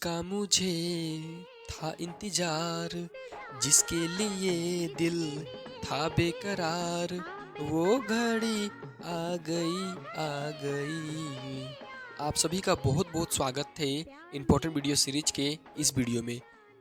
जिसका मुझे था इंतजार, जिसके लिए दिल था बेकरार, वो घड़ी आ गई आ गई। आप सभी का बहुत बहुत स्वागत है इम्पोर्टेंट वीडियो सीरीज के इस वीडियो में।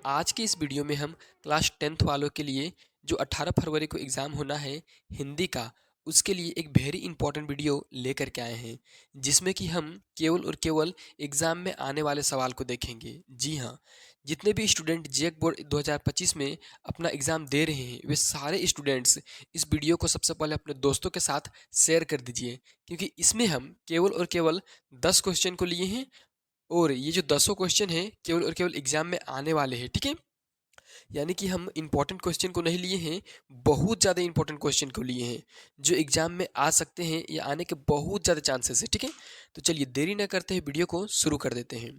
आज के इस वीडियो में हम क्लास 10th वालों के लिए जो 18 फरवरी को एग्ज़ाम होना है हिंदी का, उसके लिए एक वेरी इंपॉर्टेंट वीडियो लेकर के आए हैं, जिसमें कि हम केवल और केवल एग्ज़ाम में आने वाले सवाल को देखेंगे। जी हाँ, जितने भी स्टूडेंट जेक बोर्ड 2025 में अपना एग्ज़ाम दे रहे हैं, वे सारे स्टूडेंट्स इस वीडियो को सबसे पहले अपने दोस्तों के साथ शेयर कर दीजिए, क्योंकि इसमें हम केवल और केवल 10 क्वेश्चन को लिए हैं और ये जो 10 क्वेश्चन हैं केवल और केवल एग्ज़ाम में आने वाले हैं। ठीक है, यानी कि हम इंपॉर्टेंट क्वेश्चन को नहीं लिए हैं, बहुत ज़्यादा इंपॉर्टेंट क्वेश्चन को लिए हैं जो एग्जाम में आ सकते हैं या आने के बहुत ज़्यादा चांसेस है। ठीक है, तो चलिए देरी न करते हुए वीडियो को शुरू कर देते हैं।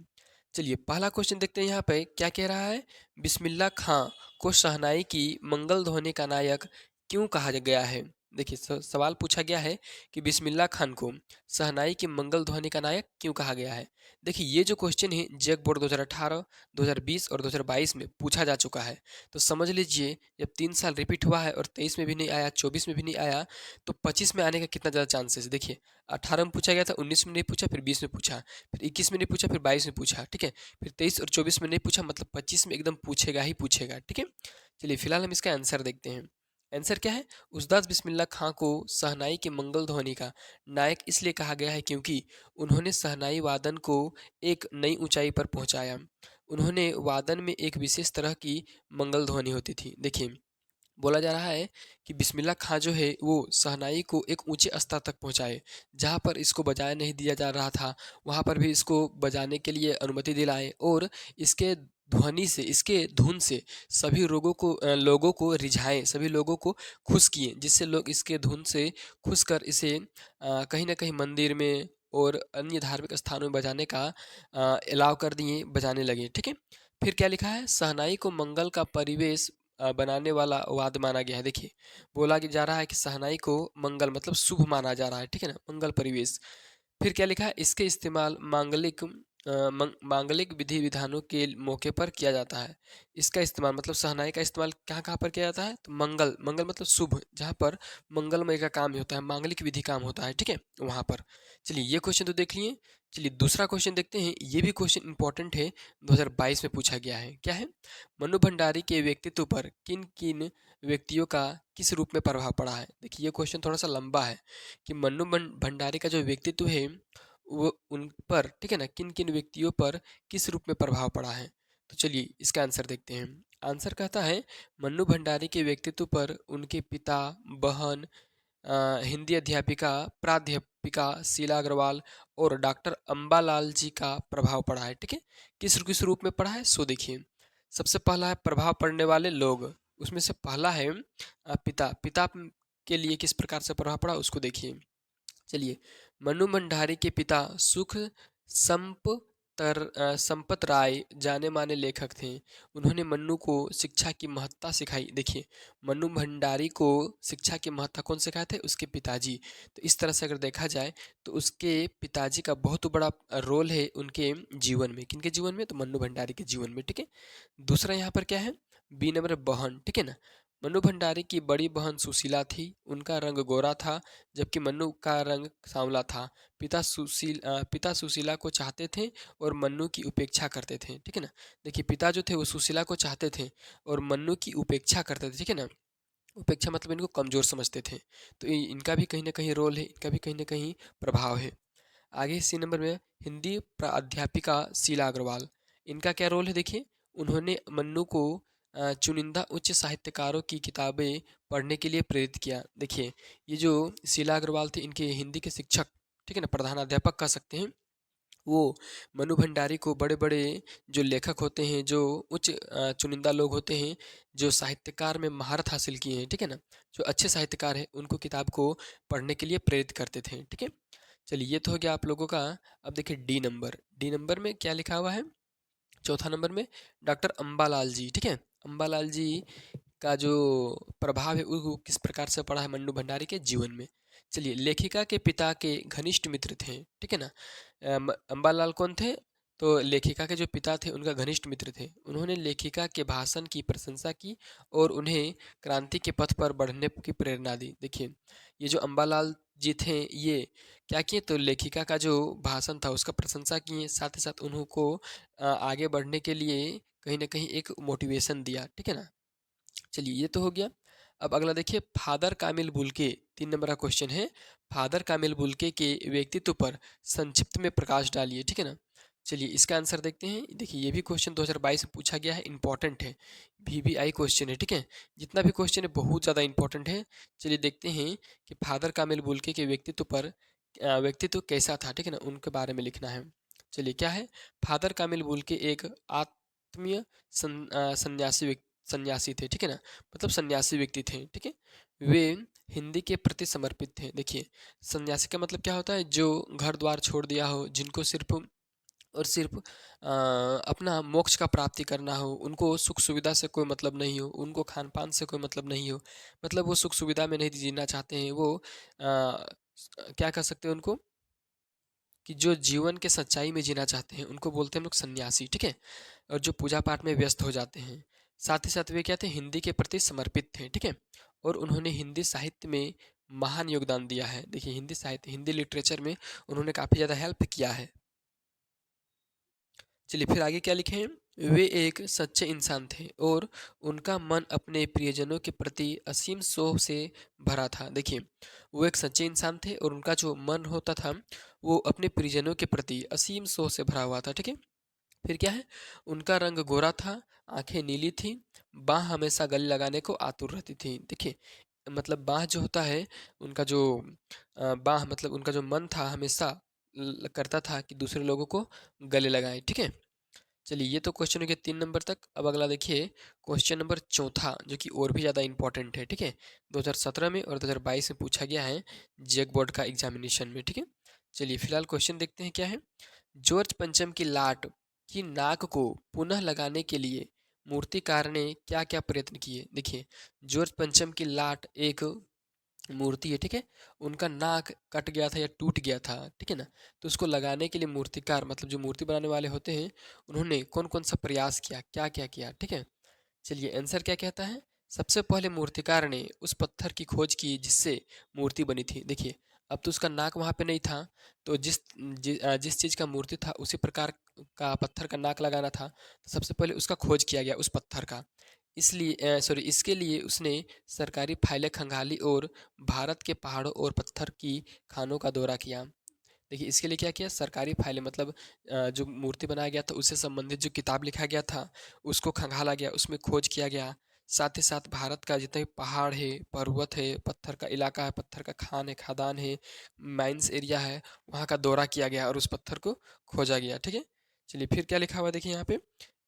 चलिए पहला क्वेश्चन देखते हैं, यहाँ पे क्या कह रहा है। बिस्मिल्लाह खां को शहनाई की मंगल ध्वनि का नायक क्यों कहा गया है। देखिए सवाल पूछा गया है कि बिस्मिल्लाह खान को शहनाई की मंगल ध्वनि का नायक क्यों कहा गया है। देखिए ये जो क्वेश्चन है जेक बोर्ड 2018, 2020 और 2022 में पूछा जा चुका है। तो समझ लीजिए जब 3 साल रिपीट हुआ है और 23 में भी नहीं आया, 24 में भी नहीं आया, तो 25 में आने का कितना ज़्यादा चांसेस है। देखिए 18 में पूछा गया था, 19 में नहीं पूछा, फिर 20 में पूछा, फिर 21 में नहीं पूछा, फिर 22 में पूछा। ठीक है, फिर 23 और 24 में नहीं पूछा, मतलब 25 में एकदम पूछेगा ही पूछेगा। ठीक है, चलिए फिलहाल हम इसका आंसर देखते हैं। आंसर क्या है। उस्ताद बिस्मिल्लाह खां को शहनाई के मंगल ध्वनि का नायक इसलिए कहा गया है क्योंकि उन्होंने शहनाई वादन को एक नई ऊंचाई पर पहुंचाया। उन्होंने वादन में एक विशेष तरह की मंगल ध्वनि होती थी। देखिए बोला जा रहा है कि बिस्मिल्लाह खां जो है वो शहनाई को एक ऊंचे स्तर तक पहुंचाए, जहां पर इसको बजाया नहीं दिया जा रहा था वहां पर भी इसको बजाने के लिए अनुमति दिलाए और इसके ध्वनि से, इसके धुन से सभी लोगों को रिझाए, सभी लोगों को खुश किए, जिससे लोग इसके धुन से खुश कर इसे कहीं ना कहीं मंदिर में और अन्य धार्मिक स्थानों में बजाने का अलाव कर दिए, बजाने लगे। ठीक है, फिर क्या लिखा है। शहनाई को मंगल का परिवेश बनाने वाला वाद्य माना गया है। देखिए बोला कि जा रहा है कि शहनाई को मंगल मतलब शुभ माना जा रहा है। ठीक है ना, मंगल परिवेश। फिर क्या लिखा है। इसके इस्तेमाल मांगलिक विधि विधानों के मौके पर किया जाता है। इसका इस्तेमाल मतलब शहनाई का इस्तेमाल कहाँ कहाँ पर किया जाता है, तो मंगल, मंगल मतलब शुभ, जहाँ पर मंगलमय का काम होता है, मांगलिक विधि काम होता है। ठीक है, वहाँ पर। चलिए ये क्वेश्चन तो देख लिए। चलिए दूसरा क्वेश्चन देखते हैं। ये भी क्वेश्चन इंपॉर्टेंट है, 2022 में पूछा गया है। क्या है। मनु भंडारी के व्यक्तित्व पर किन किन व्यक्तियों का किस रूप में प्रभाव पड़ा है। देखिए ये क्वेश्चन थोड़ा सा लंबा है कि भंडारी का जो व्यक्तित्व है वो उन पर, ठीक है ना, किन किन व्यक्तियों पर किस रूप में प्रभाव पड़ा है। तो चलिए इसका आंसर देखते हैं। आंसर कहता है मन्नू भंडारी के व्यक्तित्व पर उनके पिता, बहन, हिंदी अध्यापिका प्राध्यापिका शीला अग्रवाल और डॉक्टर अम्बालाल जी का प्रभाव पड़ा है। ठीक है, किस किस रूप में पड़ा है सो देखिए। सबसे पहला है प्रभाव पड़ने वाले लोग, उसमें से पहला है पिता। पिता के लिए किस प्रकार से प्रभाव पड़ा उसको देखिए। चलिए मनु भंडारी के पिता सुख संपत राय जाने माने लेखक थे। उन्होंने मन्नू को शिक्षा की महत्ता सिखाई। देखिए मन्नू भंडारी को शिक्षा की महत्ता कौन सिखाए थे, उसके पिताजी। तो इस तरह से अगर देखा जाए तो उसके पिताजी का बहुत बड़ा रोल है उनके जीवन में। किनके जीवन में, तो मन्नू भंडारी के जीवन में। ठीक है, दूसरा यहाँ पर क्या है, बी नंबर बहन। ठीक है ना, मनु भंडारी की बड़ी बहन सुशीला थी। उनका रंग गोरा था जबकि मन्नू का रंग सांवला था। पिता सुशीला को चाहते थे और मन्नू की उपेक्षा करते थे। ठीक है ना, देखिए पिता जो थे वो सुशीला को चाहते थे और मन्नू की उपेक्षा करते थे। ठीक है ना, उपेक्षा मतलब इनको कमज़ोर समझते थे। तो इनका भी कहीं ना कहीं रोल है, इनका भी कहीं ना कहीं प्रभाव है। आगे सी नंबर में हिंदी अध्यापिका शीला अग्रवाल, इनका क्या रोल है देखिए। उन्होंने मन्नू को चुनिंदा उच्च साहित्यकारों की किताबें पढ़ने के लिए प्रेरित किया। देखिए ये जो शीला अग्रवाल थे इनके हिंदी के शिक्षक, ठीक है ना, प्रधान अध्यापक कह सकते हैं। वो मनु भंडारी को बड़े बड़े जो लेखक होते हैं, जो उच्च चुनिंदा लोग होते हैं, जो साहित्यकार में महारत हासिल किए हैं, ठीक है ना, जो अच्छे साहित्यकार हैं, उनको किताब को पढ़ने के लिए प्रेरित करते थे। ठीक है, चलिए ये तो हो गया आप लोगों का। अब देखिए डी नंबर, डी नंबर में क्या लिखा हुआ है। चौथा नंबर में डॉक्टर अम्बालाल जी। ठीक है, अम्बालाल जी का जो प्रभाव है वो किस प्रकार से पड़ा है मन्नू भंडारी के जीवन में। चलिए लेखिका के पिता के घनिष्ठ मित्र थे। ठीक है ना, अम्बालाल कौन थे, तो लेखिका के जो पिता थे उनका घनिष्ठ मित्र थे। उन्होंने लेखिका के भाषण की प्रशंसा की और उन्हें क्रांति के पथ पर बढ़ने की प्रेरणा दी। देखिए, ये जो अम्बालाल जी थे, ये क्या किए, तो लेखिका का जो भाषण था उसका प्रशंसा किए, साथ ही साथ उनको आगे बढ़ने के लिए कहीं ना कहीं एक मोटिवेशन दिया। ठीक है ना। चलिए, ये तो हो गया। अब अगला देखिए, फादर कामिल बुल्के, 3 नंबर का क्वेश्चन है। फादर कामिल बुल्के के व्यक्तित्व पर संक्षिप्त में प्रकाश डालिए। ठीक है ना। चलिए, इसका आंसर देखते हैं। देखिए, ये भी क्वेश्चन 2022 में पूछा गया है, इंपॉर्टेंट है, VVI क्वेश्चन है। ठीक है, जितना भी क्वेश्चन है बहुत ज़्यादा इंपॉर्टेंट है। चलिए देखते हैं कि फादर कामिल बुल्के के व्यक्तित्व पर व्यक्तित्व कैसा था। ठीक है ना, उनके बारे में लिखना है। चलिए, क्या है, फादर कामिल बुल्के एक आत्मीय सन्यासी सन्यासी थे। ठीक है ना, मतलब सन्यासी व्यक्ति थे। ठीक है, वे हिंदी के प्रति समर्पित थे। देखिए, सन्यासी का मतलब क्या होता है, जो घर द्वार छोड़ दिया हो, जिनको सिर्फ और सिर्फ अपना मोक्ष का प्राप्ति करना हो, उनको सुख सुविधा से कोई मतलब नहीं हो, उनको खान पान से कोई मतलब नहीं हो, मतलब वो सुख सुविधा में नहीं जीना चाहते हैं, वो क्या कह सकते हैं उनको, कि जो जीवन के सच्चाई में जीना चाहते हैं, उनको बोलते हैं हम लोग सन्यासी। ठीक है, और जो पूजा पाठ में व्यस्त हो जाते हैं। साथ ही साथ वे क्या थे, हिंदी के प्रति समर्पित थे। ठीक है, और उन्होंने हिंदी साहित्य में महान योगदान दिया है। देखिए, हिंदी साहित्य, हिंदी लिटरेचर में उन्होंने काफ़ी ज़्यादा हेल्प किया है। चलिए, फिर आगे क्या लिखे हैं, वे एक सच्चे इंसान थे और उनका मन अपने प्रियजनों के प्रति असीम सोह से भरा था। देखिए, वो एक सच्चे इंसान थे और उनका जो मन होता था वो अपने प्रियजनों के प्रति असीम सोह से भरा हुआ था। ठीक है, फिर क्या है, उनका रंग गोरा था, आंखें नीली थी, बाह हमेशा गले लगाने को आतुर रहती थी। देखिए, मतलब बाह जो होता है, उनका जो बाह मतलब उनका जो मन था, हमेशा करता था कि दूसरे लोगों को गले लगाए। ठीक है, चलिए, ये तो क्वेश्चन हो गया 3 नंबर तक। अब अगला देखिए, क्वेश्चन नंबर चौथा, जो कि और भी ज़्यादा इंपॉर्टेंट है। ठीक है, 2017 में और 2022 में पूछा गया है, जेक बोर्ड का एग्जामिनेशन में। ठीक है, चलिए फिलहाल क्वेश्चन देखते हैं क्या है। जॉर्ज पंचम की लाट की नाक को पुनः लगाने के लिए मूर्तिकार ने क्या क्या प्रयत्न किए। देखिए, जॉर्ज पंचम की लाट एक मूर्ति है। ठीक है, उनका नाक कट गया था या टूट गया था। ठीक है ना, तो उसको लगाने के लिए मूर्तिकार, मतलब जो मूर्ति बनाने वाले होते हैं, उन्होंने कौन कौन सा प्रयास किया, क्या क्या किया। ठीक है, चलिए आंसर क्या कहता है। सबसे पहले मूर्तिकार ने उस पत्थर की खोज की जिससे मूर्ति बनी थी। देखिए, अब तो उसका नाक वहाँ पे नहीं था, तो जिस चीज़ का मूर्ति था उसी प्रकार का पत्थर का नाक लगाना था, तो सबसे पहले उसका खोज किया गया, उस पत्थर का। इसलिए सॉरी इसके लिए उसने सरकारी फाइलें खंगाली और भारत के पहाड़ों और पत्थर की खानों का दौरा किया। देखिए, इसके लिए क्या किया, सरकारी फाइलें मतलब जो मूर्ति बनाया गया था उससे संबंधित जो किताब लिखा गया था उसको खंगाला गया, उसमें खोज किया गया। साथ ही साथ भारत का जितने भी पहाड़ है, पर्वत है, पत्थर का इलाका है, पत्थर का खान है, खदान है, माइंस एरिया है, वहाँ का दौरा किया गया और उस पत्थर को खोजा गया। ठीक है, चलिए फिर क्या लिखा हुआ देखिए यहाँ पे।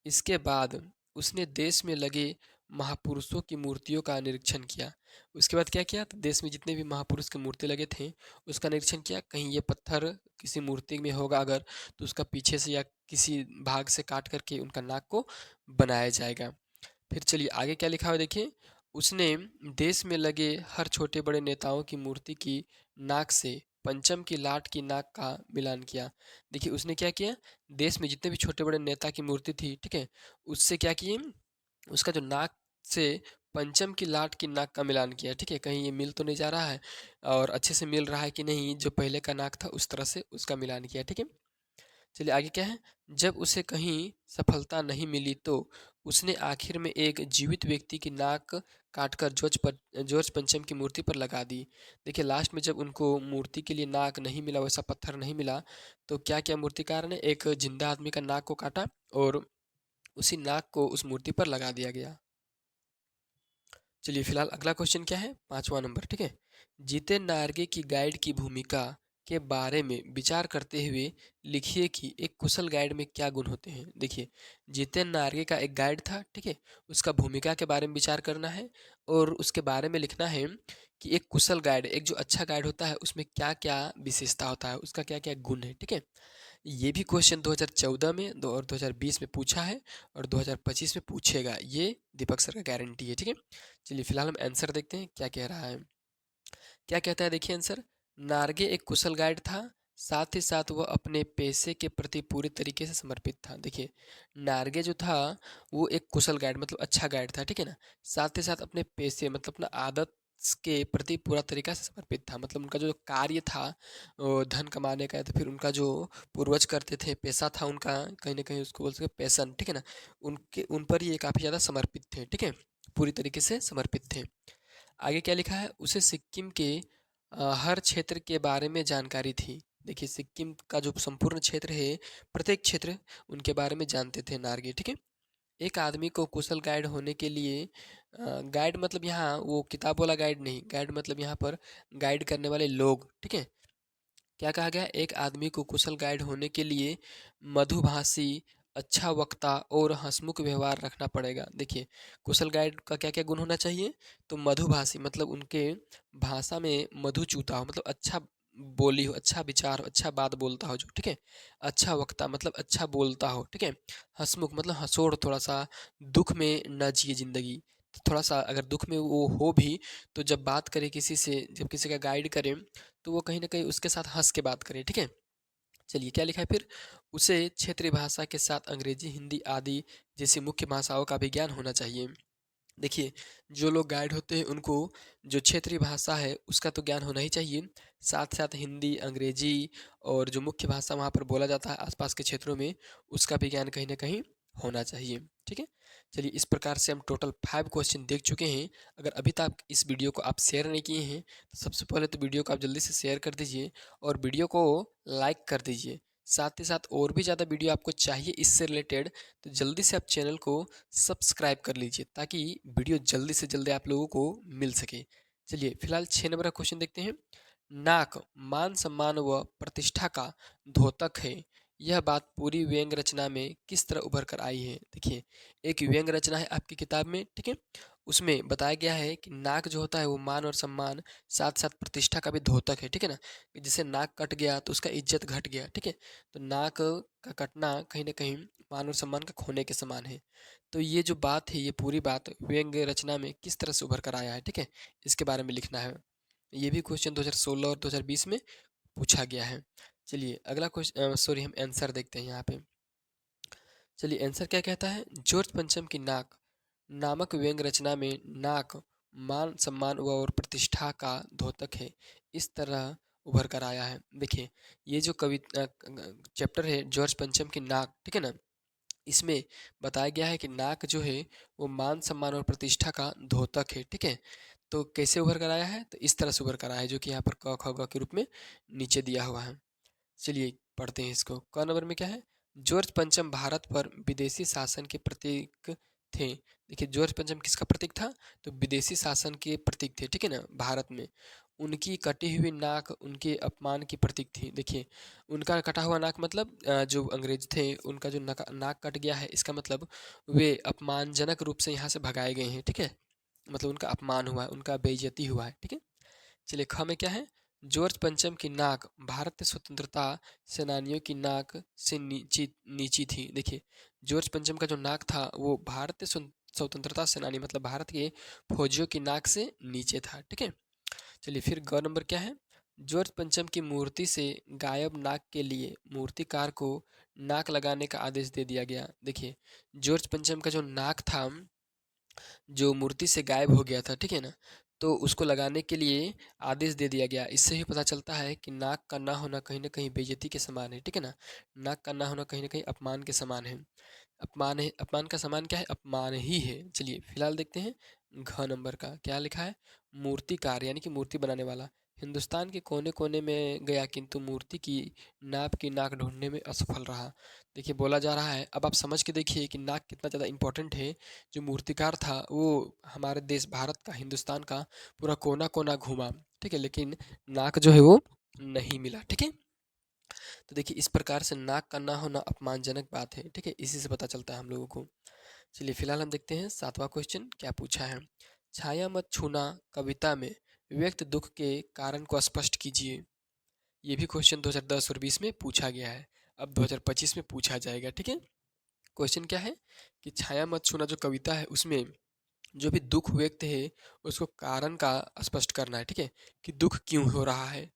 इसके बाद उसने देश में लगे महापुरुषों की मूर्तियों का निरीक्षण किया। उसके बाद क्या किया, तो देश में जितने भी महापुरुष के मूर्ति लगे थे उसका निरीक्षण किया, कहीं ये पत्थर किसी मूर्ति में होगा अगर, तो उसका पीछे से या किसी भाग से काट करके उनका नाक को बनाया जाएगा। फिर चलिए आगे क्या लिखा हुआ देखिए। उसने देश में लगे हर छोटे बड़े नेताओं की मूर्ति की नाक से पंचम की लाट की नाक का मिलान किया। देखिए, उसने क्या किया, देश में जितने भी छोटे बड़े नेता की मूर्ति थी, ठीक है, उससे क्या किए, उसका जो नाक से पंचम की लाट की नाक का मिलान किया। ठीक है, कहीं ये मिल तो नहीं जा रहा है और अच्छे से मिल रहा है कि नहीं, जो पहले का नाक था उस तरह से उसका मिलान किया। ठीक है, चलिए आगे क्या है। जब उसे कहीं सफलता नहीं मिली तो उसने आखिर में एक जीवित व्यक्ति की नाक काटकर जॉर्ज पंचम की मूर्ति पर लगा दी। देखिए, लास्ट में जब उनको मूर्ति के लिए नाक नहीं मिला, वैसा पत्थर नहीं मिला, तो क्या किया मूर्तिकार ने, एक जिंदा आदमी का नाक को काटा और उसी नाक को उस मूर्ति पर लगा दिया गया। चलिए फिलहाल अगला क्वेश्चन क्या है, 5वां नंबर। ठीक है, जीतेन नार्गे की गाइड की भूमिका के बारे में विचार करते हुए लिखिए कि एक कुशल गाइड में क्या गुण होते हैं। देखिए, जीतेन नार्गे का एक गाइड था। ठीक है, उसका भूमिका के बारे में विचार करना है और उसके बारे में लिखना है कि एक कुशल गाइड, एक जो अच्छा गाइड होता है उसमें क्या क्या विशेषता होता है, उसका क्या क्या गुण है। ठीक है, ये भी क्वेश्चन 2014 में और 2020 में पूछा है और 2025 में पूछेगा, ये दीपक सर का गारंटी है। ठीक है, चलिए फिलहाल हम आंसर देखते हैं क्या कह रहा है। क्या कहता है देखिए आंसर। नार्गे एक कुशल गाइड था, साथ ही साथ वह अपने पेशे के प्रति पूरी तरीके से समर्पित था। देखिए, नार्गे जो था वो एक कुशल गाइड मतलब अच्छा गाइड था, ठीक है ना। साथ ही साथ अपने पेशे मतलब अपना आदत के प्रति पूरा तरीका से समर्पित था। मतलब उनका जो कार्य था वो धन कमाने का, या तो फिर उनका जो पूर्वज करते थे पेशा था उनका, कहीं ना कहीं उसको बोल सकते पैशन, ठीक है ना। उनके उन पर ये काफ़ी ज़्यादा समर्पित थे, ठीक है, पूरी तरीके से समर्पित थे। आगे क्या लिखा है, उसे सिक्किम के हर क्षेत्र के बारे में जानकारी थी। देखिए, सिक्किम का जो संपूर्ण क्षेत्र है, प्रत्येक क्षेत्र उनके बारे में जानते थे नार्गे, ठीक है। एक आदमी को कुशल गाइड होने के लिए गाइड मतलब यहाँ वो किताब वाला गाइड नहीं, गाइड मतलब यहाँ पर गाइड करने वाले लोग, ठीक है। क्या कहा गया, एक आदमी को कुशल गाइड होने के लिए मधुभाषी, अच्छा वक्ता और हंसमुख व्यवहार रखना पड़ेगा। देखिए, कुशल गाइड का क्या क्या गुण होना चाहिए, तो मधुभाषी मतलब उनके भाषा में मधु चूता हो, मतलब अच्छा बोली हो, अच्छा विचार हो, अच्छा बात बोलता हो जो, ठीक है। अच्छा वक्ता मतलब अच्छा बोलता हो, ठीक है। हंसमुख मतलब हंसोड़, थोड़ा सा दुख में न जिए जिंदगी, थोड़ा सा अगर दुख में वो हो भी तो जब बात करे किसी से, जब किसी का गाइड करे तो वो कहीं ना कहीं उसके साथ हंस के बात करे, ठीक है। चलिए क्या लिखा है फिर, उसे क्षेत्रीय भाषा के साथ अंग्रेजी, हिंदी आदि जैसी मुख्य भाषाओं का भी ज्ञान होना चाहिए। देखिए, जो लोग गाइड होते हैं उनको जो क्षेत्रीय भाषा है उसका तो ज्ञान होना ही चाहिए, साथ साथ हिंदी, अंग्रेजी और जो मुख्य भाषा वहाँ पर बोला जाता है आसपास के क्षेत्रों में, उसका भी ज्ञान कहीं ना कहीं होना चाहिए, ठीक है। चलिए, इस प्रकार से हम टोटल 5 क्वेश्चन देख चुके हैं। अगर अभी तक इस वीडियो को आप शेयर नहीं किए हैं तो सबसे पहले तो वीडियो को आप जल्दी से शेयर कर दीजिए और वीडियो को लाइक कर दीजिए। साथ ही साथ और भी ज़्यादा वीडियो आपको चाहिए इससे रिलेटेड तो जल्दी से आप चैनल को सब्सक्राइब कर लीजिए ताकि वीडियो जल्दी से जल्दी आप लोगों को मिल सके। चलिए फिलहाल 6 नंबर का क्वेश्चन देखते हैं। नाक मान सम्मान व प्रतिष्ठा का द्योतक है, यह बात पूरी व्यंग रचना में किस तरह उभर कर आई है। देखिए, एक व्यंग रचना है आपकी किताब में, ठीक है। उसमें बताया गया है कि नाक जो होता है वो मान और सम्मान, साथ साथ प्रतिष्ठा का भी द्योतक है, ठीक है ना। जैसे नाक कट गया तो उसका इज्जत घट गया, ठीक है। तो नाक का कटना कहीं ना कहीं मान और सम्मान का खोने के समान है। तो ये जो बात है, ये पूरी बात व्यंग्य रचना में किस तरह से उभर कर आया है, ठीक है, इसके बारे में लिखना है। ये भी क्वेश्चन 2016 और 2020 में पूछा गया है। चलिए अगला क्वेश्चन, सॉरी, हम आंसर देखते हैं यहाँ पे। चलिए आंसर क्या कहता है, जॉर्ज पंचम की नाक नामक व्यंग्य रचना में नाक मान सम्मान व और प्रतिष्ठा का द्योतक है, इस तरह उभर कर आया है। देखिए, ये जो कवि चैप्टर है जॉर्ज पंचम की नाक, ठीक है ना, इसमें बताया गया है कि नाक जो है वो मान सम्मान और प्रतिष्ठा का द्योतक है, ठीक है। तो कैसे उभर कर आया है, तो इस तरह से उभर कर आया है जो कि यहाँ पर क ख ग के रूप में नीचे दिया हुआ है। चलिए पढ़ते हैं इसको। क नंबर में क्या है, जॉर्ज पंचम भारत पर विदेशी शासन के प्रतीक थे। देखिए, जॉर्ज पंचम किसका प्रतीक था, तो विदेशी शासन के प्रतीक थे, ठीक है ना, भारत में। उनकी कटी हुई नाक उनके अपमान की प्रतीक थी। देखिए, उनका कटा हुआ नाक मतलब जो अंग्रेज थे उनका जो नाक कट गया है, इसका मतलब वे अपमानजनक रूप से यहाँ से भगाए गए हैं, ठीक है। मतलब उनका अपमान हुआ है, उनका बेइज्जती हुआ है, ठीक है। चलिए ख में क्या है, जॉर्ज पंचम की नाक भारतीय स्वतंत्रता सेनानियों की नाक से नीची नीची थी। देखिए, जॉर्ज पंचम का जो नाक था वो भारतीय स्वतंत्रता सेनानी मतलब भारत के फौजियों की नाक से नीचे था, ठीक है। चलिए फिर ग नंबर क्या है, जॉर्ज पंचम की मूर्ति से गायब नाक के लिए मूर्तिकार को नाक लगाने का आदेश दे दिया गया। देखिए, जॉर्ज पंचम का जो नाक था जो मूर्ति से गायब हो गया था, ठीक है ना, तो उसको लगाने के लिए आदेश दे दिया गया। इससे ही पता चलता है कि नाक का ना होना कहीं ना कहीं बेइज्जती के समान है, ठीक है ना। नाक का ना होना कहीं ना कहीं अपमान के समान है। अपमान है, अपमान का समान क्या है, अपमान ही है। चलिए फिलहाल देखते हैं घ नंबर का क्या लिखा है, मूर्तिकार यानी कि मूर्ति बनाने वाला हिंदुस्तान के कोने कोने में गया किंतु मूर्ति की नाक ढूंढने में असफल रहा। देखिए, बोला जा रहा है, अब आप समझ के देखिए कि नाक कितना ज़्यादा इंपॉर्टेंट है। जो मूर्तिकार था वो हमारे देश भारत का, हिंदुस्तान का पूरा कोना कोना घूमा, ठीक है, लेकिन नाक जो है वो नहीं मिला, ठीक है। तो देखिए, इस प्रकार से नाक का ना होना अपमानजनक बात है, ठीक है, इसी से पता चलता है हम लोगों को। चलिए फिलहाल हम देखते हैं 7वां क्वेश्चन क्या पूछा है। छाया मत छूना कविता में व्यक्त दुख के कारण को स्पष्ट कीजिए। ये भी क्वेश्चन 2010 और 20 में पूछा गया है, अब 2025 में पूछा जाएगा, ठीक है। क्वेश्चन क्या है कि छाया मत छूना जो कविता है उसमें जो भी दुख व्यक्त है उसको कारण का स्पष्ट करना है, ठीक है, कि दुख क्यों हो रहा है।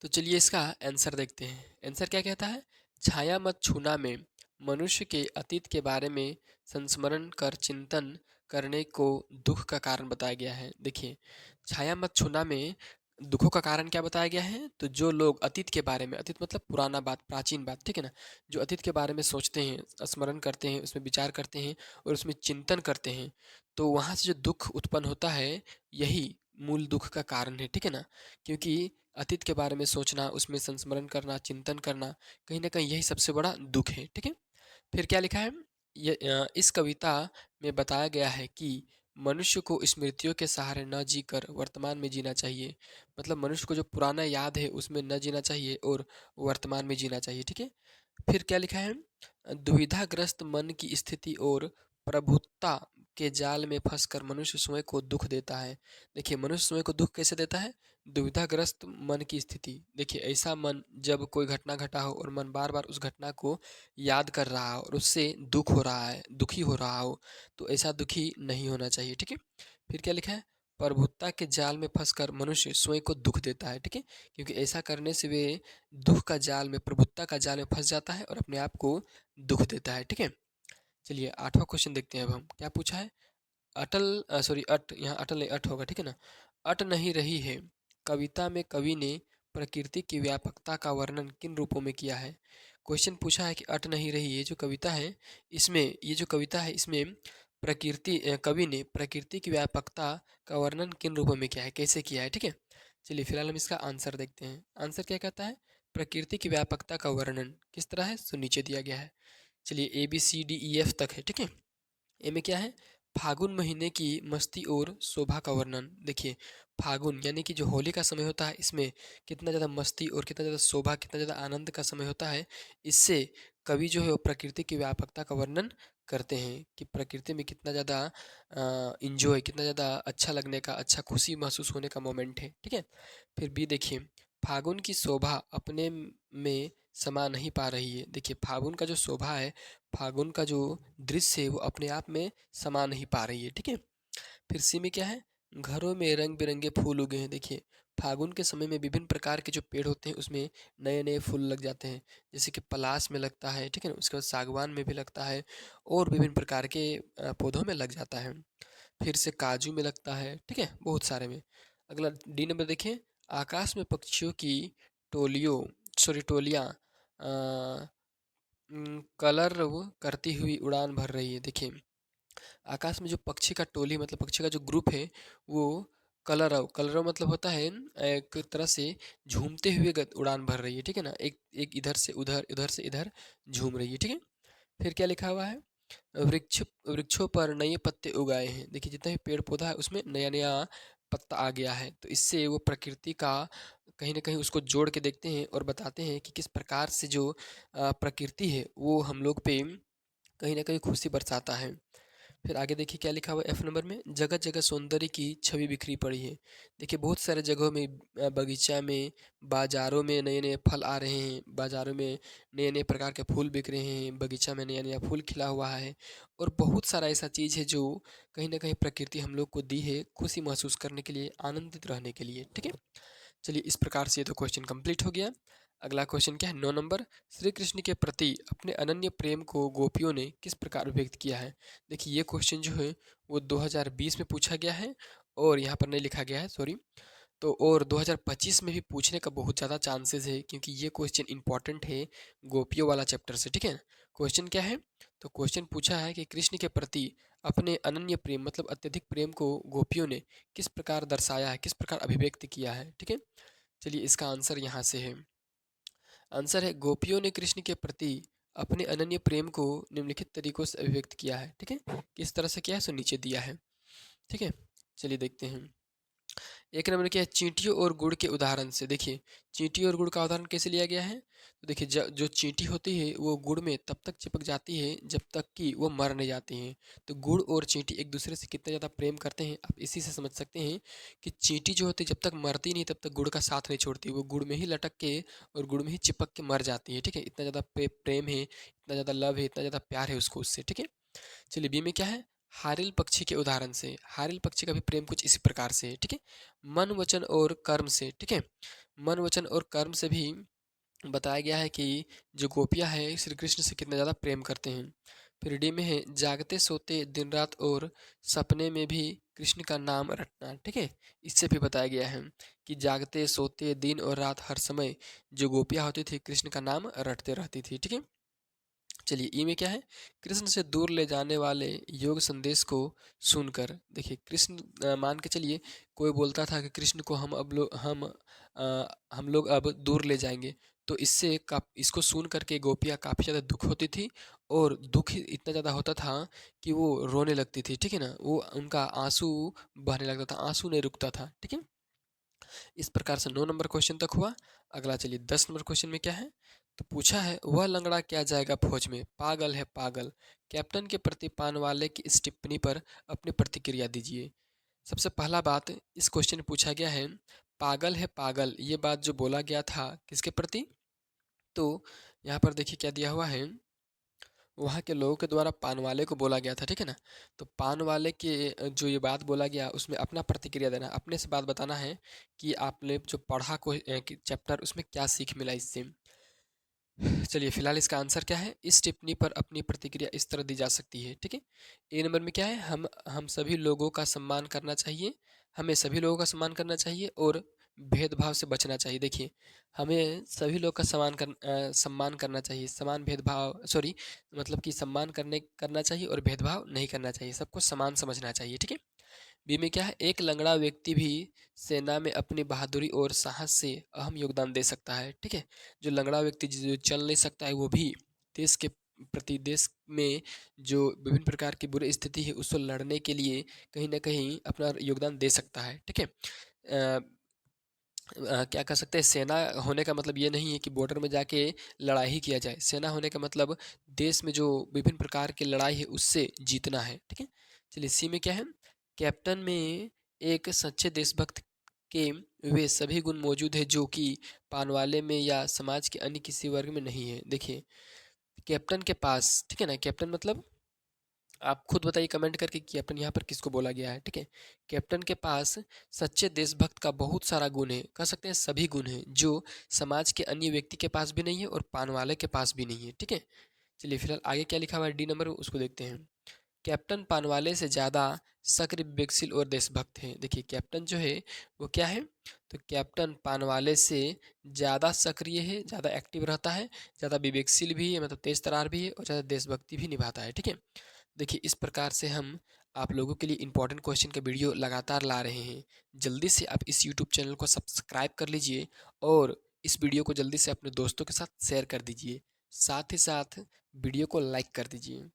तो चलिए इसका आंसर देखते हैं। आंसर क्या कहता है? छाया मत छूना में मनुष्य के अतीत के बारे में संस्मरण कर चिंतन करने को दुख का कारण बताया गया है। देखिए, छाया मत छूना में दुखों का कारण क्या बताया गया है? तो जो लोग अतीत के बारे में, अतीत मतलब पुराना बात, प्राचीन बात, ठीक है ना, जो अतीत के बारे में सोचते हैं, स्मरण करते हैं, उसमें विचार करते हैं और उसमें चिंतन करते हैं, तो वहाँ से जो दुख उत्पन्न होता है, यही मूल दुख का कारण है, ठीक है ना। क्योंकि अतीत के बारे में सोचना, उसमें संस्मरण करना, चिंतन करना, कहीं ना कहीं यही सबसे बड़ा दुख है, ठीक है। फिर क्या लिखा है? इस कविता में बताया गया है कि मनुष्य को स्मृतियों के सहारे न जीकर वर्तमान में जीना चाहिए। मतलब मनुष्य को जो पुराना याद है उसमें न जीना चाहिए और वर्तमान में जीना चाहिए, ठीक है। फिर क्या लिखा है? दुविधाग्रस्त मन की स्थिति और प्रभुत्ता के जाल में फंसकर मनुष्य स्वयं को दुख देता है। देखिए, मनुष्य स्वयं को दुख कैसे देता है? दुविधाग्रस्त मन की स्थिति। देखिए, ऐसा मन जब कोई घटना घटा हो और मन बार बार उस घटना को याद कर रहा हो और उससे दुख हो रहा है, दुखी हो रहा हो, तो ऐसा दुखी नहीं होना चाहिए, ठीक है। फिर क्या लिखा है? प्रभुत्ता के जाल में फंसकर मनुष्य स्वयं को दुख देता है, ठीक है। क्योंकि ऐसा करने से वे दुख का जाल में, प्रभुत्ता का जाल में फंस जाता है और अपने आप को दुख देता है, ठीक है। चलिए 8वां क्वेश्चन देखते हैं। अब हम क्या पूछा है? अटल सॉरी अट, यहाँ अटल नहीं अट होगा, ठीक है ना। अट नहीं रही है कविता में कवि ने प्रकृति की व्यापकता का वर्णन किन रूपों में किया है? क्वेश्चन पूछा है कि अट नहीं रही, ये जो कविता है इसमें, ये जो कविता है इसमें कवि ने प्रकृति की व्यापकता का वर्णन किन रूपों में किया है, कैसे किया है, ठीक है। चलिए फिलहाल हम इसका आंसर देखते हैं। आंसर क्या कहता है? प्रकृति की व्यापकता का वर्णन किस तरह है, सो नीचे दिया गया है। चलिए ABCDEF तक है, ठीक है। ए में क्या है? फागुन महीने की मस्ती और शोभा का वर्णन। देखिए, फागुन यानी कि जो होली का समय होता है, इसमें कितना ज़्यादा मस्ती और कितना ज़्यादा शोभा, कितना ज़्यादा आनंद का समय होता है। इससे कवि जो है वो प्रकृति की व्यापकता का वर्णन करते हैं कि प्रकृति में कितना ज़्यादा इंजॉय, कितना ज़्यादा अच्छा लगने का, अच्छा खुशी महसूस होने का मोमेंट है, ठीक है। फिर बी देखिए, फागुन की शोभा अपने में समा नहीं पा रही है। देखिए, फागुन का जो शोभा है, फागुन का जो दृश्य है, वो अपने आप में समा नहीं पा रही है, ठीक है। फिर सी में क्या है? घरों में रंग बिरंगे फूल उगे हैं। देखिए, फागुन के समय में विभिन्न प्रकार के जो पेड़ होते हैं उसमें नए नए फूल लग जाते हैं। जैसे कि पलाश में लगता है, ठीक है ना, उसके बाद सागवान में भी लगता है और विभिन्न प्रकार के पौधों में लग जाता है। फिर से काजू में लगता है, ठीक है, बहुत सारे में। अगला डी नंबर देखिए, आकाश में पक्षियों की टोलियाँ कलर वो करती हुई उड़ान भर रही है। देखिए, आकाश में जो पक्षी का टोली, मतलब पक्षी का जो ग्रुप है, वो कलरव, कलरव मतलब होता है एक तरह से झूमते हुए उड़ान भर रही है, ठीक है ना। एक एक इधर से उधर, इधर से इधर झूम रही है, ठीक है। फिर क्या लिखा हुआ है? वृक्ष वृक्षों पर नए पत्ते उगाए हैं। देखिए, जितना भी पेड़ पौधा है उसमें नया नया पत्ता आ गया है, तो इससे वो प्रकृति का कहीं ना कहीं उसको जोड़ के देखते हैं और बताते हैं कि किस प्रकार से जो प्रकृति है वो हम लोग पे कहीं ना कहीं खुशी बरसाता है। फिर आगे देखिए क्या लिखा हुआ है एफ नंबर में, जगह जगह सौंदर्य की छवि बिखरी पड़ी है। देखिए, बहुत सारे जगहों में, बगीचा में, बाजारों में नए नए फल आ रहे हैं, बाजारों में नए नए प्रकार के फूल बिक रहे हैं, बगीचा में नया नया फूल खिला हुआ है और बहुत सारा ऐसा चीज़ है जो कहीं ना कहीं प्रकृति हम लोग को दी है खुशी महसूस करने के लिए, आनंदित रहने के लिए, ठीक है। चलिए इस प्रकार से ये तो क्वेश्चन कंप्लीट हो गया। अगला क्वेश्चन क्या है? 9 नंबर, श्री कृष्ण के प्रति अपने अनन्य प्रेम को गोपियों ने किस प्रकार व्यक्त किया है? देखिए, ये क्वेश्चन जो है वो 2020 में पूछा गया है और यहाँ पर नहीं लिखा गया है, सॉरी। तो और 2025 में भी पूछने का बहुत ज़्यादा चांसेस है क्योंकि ये क्वेश्चन इंपॉर्टेंट है गोपियों वाला चैप्टर से, ठीक है। क्वेश्चन क्या है? तो क्वेश्चन पूछा है कि कृष्ण के प्रति अपने अनन्य प्रेम मतलब अत्यधिक प्रेम को गोपियों ने किस प्रकार दर्शाया है, किस प्रकार अभिव्यक्त किया है, ठीक है। चलिए इसका आंसर यहाँ से है। आंसर है, गोपियों ने कृष्ण के प्रति अपने अनन्य प्रेम को निम्नलिखित तरीकों से अभिव्यक्त किया है, ठीक है। किस तरह से किया है सो नीचे दिया है, ठीक है। चलिए देखते हैं। एक नंबर क्या है? चींटियों और गुड़ के उदाहरण से। देखिए, चींटी और गुड़ का उदाहरण कैसे लिया गया है? तो देखिए, जो चींटी होती है वो गुड़ में तब तक चिपक जाती है जब तक कि वो मर नहीं जाती हैं। तो गुड़ और चींटी एक दूसरे से कितना ज़्यादा प्रेम करते हैं आप इसी से समझ सकते हैं कि चींटी जो होती है जब तक मरती नहीं तब तक गुड़ का साथ नहीं छोड़ती, वो गुड़ में ही लटक के और गुड़ में ही चिपक के मर जाती है, ठीक है। इतना ज़्यादा प्रेम है, इतना ज़्यादा लव है, इतना ज़्यादा प्यार है उसको उससे, ठीक है। चलिए बी में क्या है? हारिल पक्षी के उदाहरण से। हारिल पक्षी का भी प्रेम कुछ इसी प्रकार से है, ठीक है। मन वचन और कर्म से, ठीक है। मन वचन और कर्म से भी बताया गया है कि जो गोपियां हैं श्री कृष्ण से कितना ज़्यादा प्रेम करते हैं। फिर डी में है जागते सोते दिन रात और सपने में भी कृष्ण का नाम रटना, ठीक है। इससे भी बताया गया है कि जागते सोते दिन और रात हर समय जो गोपियां होती थी कृष्ण का नाम रटते रहती थी, ठीक है। चलिए ई में क्या है, कृष्ण से दूर ले जाने वाले योग संदेश को सुनकर। देखिए कृष्ण मान के चलिए कोई बोलता था कि कृष्ण को हम लोग अब दूर ले जाएंगे, तो इसको सुन करके गोपियाँ काफ़ी ज़्यादा दुख होती थी, और दुख इतना ज़्यादा होता था कि वो रोने लगती थी, ठीक है ना। वो उनका आंसू बहने लगता था, आंसू नहीं रुकता था, ठीक है। इस प्रकार से 9 नंबर क्वेश्चन तक हुआ। अगला चलिए 10 नंबर क्वेश्चन में क्या है, तो पूछा है वह लंगड़ा क्या जाएगा फौज में, पागल है पागल। कैप्टन के प्रति पान वाले की इस टिप्पणी पर अपनी प्रतिक्रिया दीजिए। सबसे पहला बात इस क्वेश्चन में पूछा गया है, पागल है पागल, ये बात जो बोला गया था किसके प्रति, तो यहाँ पर देखिए क्या दिया हुआ है, वहाँ के लोगों के द्वारा पान वाले को बोला गया था, ठीक है ना। तो पान वाले के जो ये बात बोला गया उसमें अपना प्रतिक्रिया देना, अपने से बात बताना है कि आपने जो पढ़ा को चैप्टर उसमें क्या सीख मिला इससे। चलिए फिलहाल इसका आंसर क्या है, इस टिप्पणी पर अपनी प्रतिक्रिया इस तरह दी जा सकती है, ठीक है। ए नंबर में क्या है, हम सभी लोगों का सम्मान करना चाहिए, हमें सभी लोगों का सम्मान करना चाहिए और भेदभाव से बचना चाहिए। देखिए हमें सभी लोग का सम्मान करना चाहिए, समान भेदभाव सॉरी मतलब कि सम्मान करना चाहिए और भेदभाव नहीं करना चाहिए, सबको समान समझना चाहिए, ठीक है। बी में क्या है, एक लंगड़ा व्यक्ति भी सेना में अपनी बहादुरी और साहस से अहम योगदान दे सकता है, ठीक है। जो लंगड़ा व्यक्ति जो चल नहीं सकता है वो भी देश के प्रति, देश में जो विभिन्न प्रकार की बुरी स्थिति है उसको लड़ने के लिए कहीं ना कहीं अपना योगदान दे सकता है, ठीक है। क्या कर सकते हैं, सेना होने का मतलब ये नहीं है कि बॉर्डर में जाके लड़ाई ही किया जाए, सेना होने का मतलब देश में जो विभिन्न प्रकार की लड़ाई है उससे जीतना है, ठीक है। चलिए सी में क्या है, कैप्टन में एक सच्चे देशभक्त के वे सभी गुण मौजूद है जो कि पानवाले में या समाज के अन्य किसी वर्ग में नहीं है। देखिए कैप्टन के पास, ठीक है ना, कैप्टन मतलब आप खुद बताइए कमेंट करके कि कैप्टन यहाँ पर किसको बोला गया है, ठीक है। कैप्टन के पास सच्चे देशभक्त का बहुत सारा गुण है, कह सकते हैं सभी गुण हैं जो समाज के अन्य व्यक्ति के पास भी नहीं है और पान वाले के पास भी नहीं है, ठीक है। चलिए फिलहाल आगे क्या लिखा हुआ है डी नंबर उसको देखते हैं। कैप्टन पानवाले से ज़्यादा सक्रिय विवेकशील और देशभक्त हैं। देखिए कैप्टन जो है वो क्या है, तो कैप्टन पानवाले से ज़्यादा सक्रिय है, ज़्यादा एक्टिव रहता है, ज़्यादा विवेकशील भी है मतलब तेज तरार भी है और ज़्यादा देशभक्ति भी निभाता है, ठीक है। देखिए इस प्रकार से हम आप लोगों के लिए इंपॉर्टेंट क्वेश्चन का वीडियो लगातार ला रहे हैं। जल्दी से आप इस यूट्यूब चैनल को सब्सक्राइब कर लीजिए और इस वीडियो को जल्दी से अपने दोस्तों के साथ शेयर कर दीजिए, साथ ही साथ वीडियो को लाइक कर दीजिए।